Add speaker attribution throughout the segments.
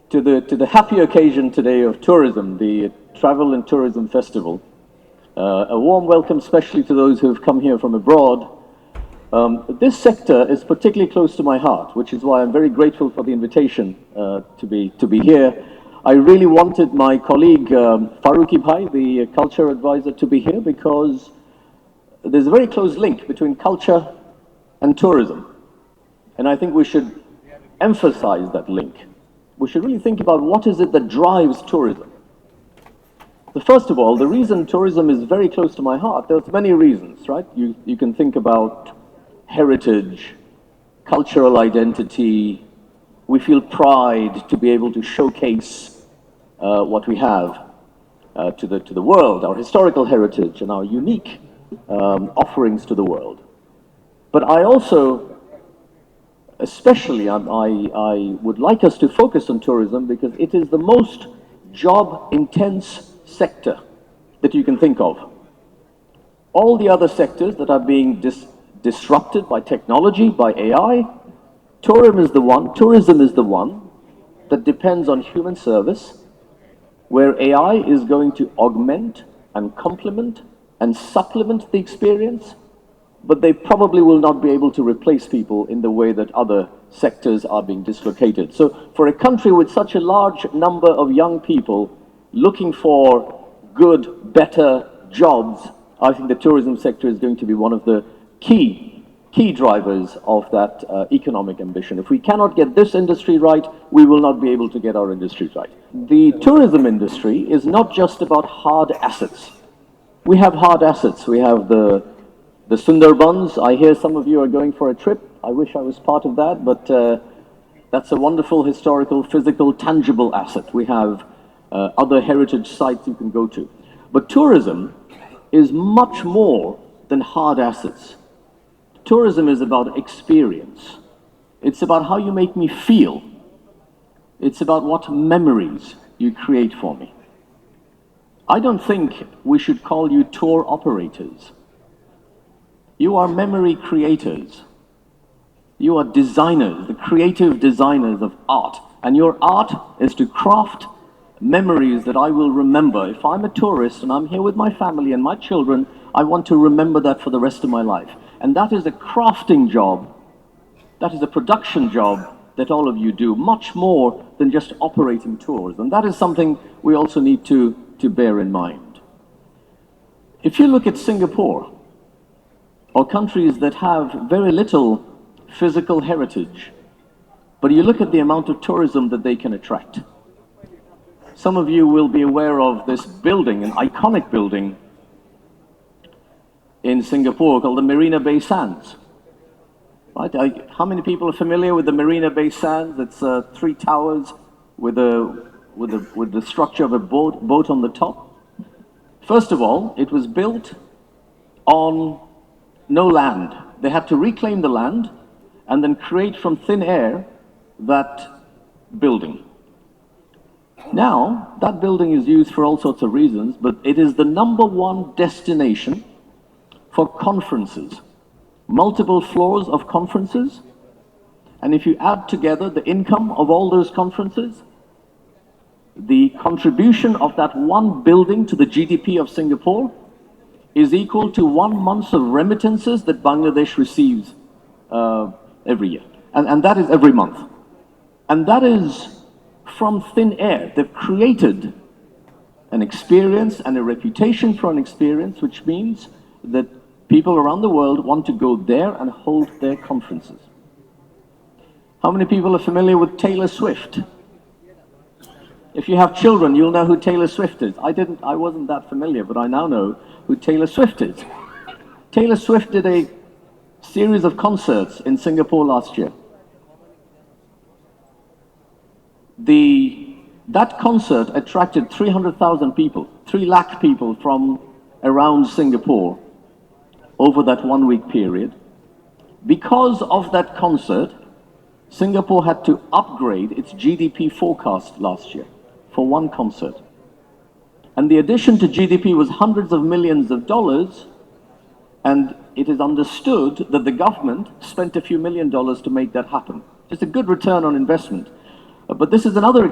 Speaker 1: To the happy occasion today of tourism, the Travel and Tourism Festival. A warm welcome, especially to those who have come here from abroad. This sector is particularly close to my heart, which is why I'm very grateful for the invitation to be here. I really wanted my colleague Farooqi Bhai, the culture advisor, to be here because there's a very close link between culture and tourism. And I think we should emphasize that link. We should really think about what is it that drives tourism. First of all, the reason tourism is very close to my heart, there's many reasons, right? You can think about heritage, cultural identity. We feel pride to be able to showcase what we have to the world, our historical heritage and our unique offerings to the world. But I also, especially, I would like us to focus on tourism because it is the most job-intense sector that you can think of. All the other sectors that are being disrupted by technology, by AI, tourism is the one that depends on human service, where AI is going to augment and complement and supplement the experience, but they probably will not be able to replace people in the way that other sectors are being dislocated. So for a country with such a large number of young people looking for good, better jobs, I think the tourism sector is going to be one of the key drivers of that economic ambition. If we cannot get this industry right, we will not be able to get our industry right. The tourism industry is not just about hard assets. We have hard assets. We have the Sundarbans. I hear some of you are going for a trip. I wish I was part of that, but that's a wonderful historical, physical, tangible asset. We have other heritage sites you can go to. But tourism is much more than hard assets. Tourism is about experience. It's about how you make me feel. It's about what memories you create for me. I don't think we should call you tour operators. You are memory creators. You are designers, the creative designers of art. And your art is to craft memories that I will remember. If I'm a tourist and I'm here with my family and my children, I want to remember that for the rest of my life. And that is a crafting job. That is a production job that all of you do, much more than just operating tours. And that is something we also need to bear in mind. If you look at Singapore, or countries that have very little physical heritage, but you look at the amount of tourism that they can attract. Some of you will be aware of this building, an iconic building in Singapore called the Marina Bay Sands. Right? How many people are familiar with the Marina Bay Sands? It's 3 towers with the structure of a boat on the top. First of all, it was built on no land. They had to reclaim the land and then create from thin air that building. Now, that building is used for all sorts of reasons, but it is the #1 destination for conferences. Multiple floors of conferences. And if you add together the income of all those conferences, the contribution of that one building to the GDP of Singapore is equal to 1 month of remittances that Bangladesh receives every year. And that is every month. And that is from thin air. They've created an experience and a reputation for an experience, which means that people around the world want to go there and hold their conferences. How many people are familiar with Taylor Swift? If you have children, you'll know who Taylor Swift is. I wasn't that familiar, but I now know who Taylor Swift is. Taylor Swift did a series of concerts in Singapore last year. That concert attracted 300,000 people, 3 lakh people from around Singapore over that 1-week period. Because of that concert, Singapore had to upgrade its GDP forecast last year for one concert. And the addition to GDP was hundreds of millions of dollars, and it is understood that the government spent a few $1 million to make that happen. It's a good return on investment. But this is another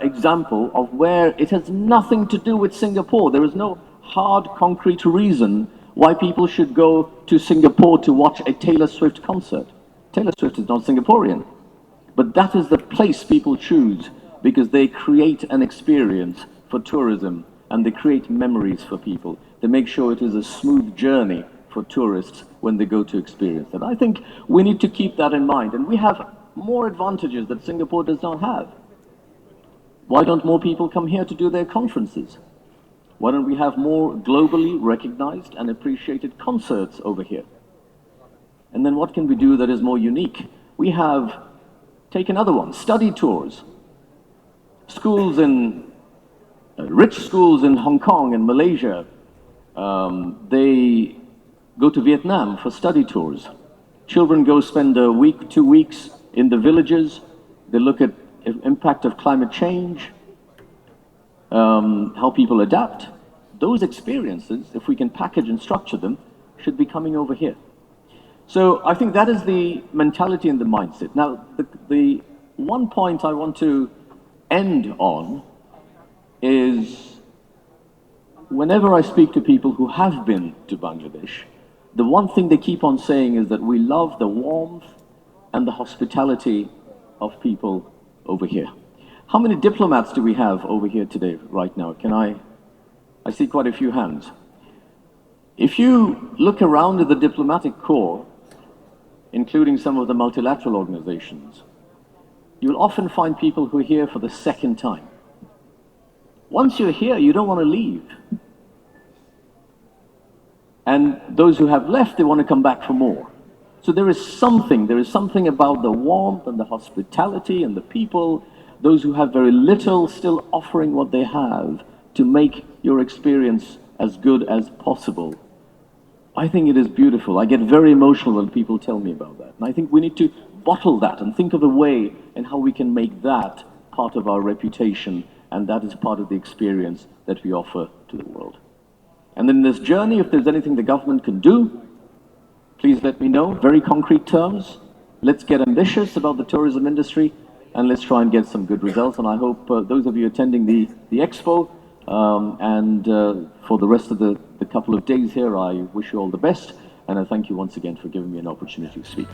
Speaker 1: example of where it has nothing to do with Singapore. There is no hard, concrete reason why people should go to Singapore to watch a Taylor Swift concert. Taylor Swift is not Singaporean. But that is the place people choose because they create an experience for tourism and they create memories for people. They make sure it is a smooth journey for tourists when they go to experience it. I think we need to keep that in mind. And we have more advantages that Singapore does not have. Why don't more people come here to do their conferences? Why don't we have more globally recognized and appreciated concerts over here? And then what can we do that is more unique? We have, take another one, study tours. Schools in, rich schools in Hong Kong and Malaysia, they go to Vietnam for study tours. Children go spend a week, 2 weeks in the villages. They look at the impact of climate change, how people adapt. Those experiences, if we can package and structure them, should be coming over here. So I think that is the mentality and the mindset. Now, the one point I want to end on is whenever I speak to people who have been to Bangladesh, the one thing they keep on saying is that we love the warmth and the hospitality of people over here. How many diplomats do we have over here today, right now? I see quite a few hands. If you look around at the diplomatic corps, including some of the multilateral organizations, you'll often find people who are here for the second time. Once you're here, you don't want to leave. And those who have left, they want to come back for more. So there is something about the warmth and the hospitality and the people, those who have very little still offering what they have to make your experience as good as possible. I think it is beautiful. I get very emotional when people tell me about that. And I think we need to bottle that and think of a way in how we can make that part of our reputation, and that is part of the experience that we offer to the world. And in this journey, if there's anything the government can do, please let me know, very concrete terms. Let's get ambitious about the tourism industry, and let's try and get some good results. And I hope those of you attending the expo, and for the rest of the couple of days here, I wish you all the best, and I thank you once again for giving me an opportunity to speak.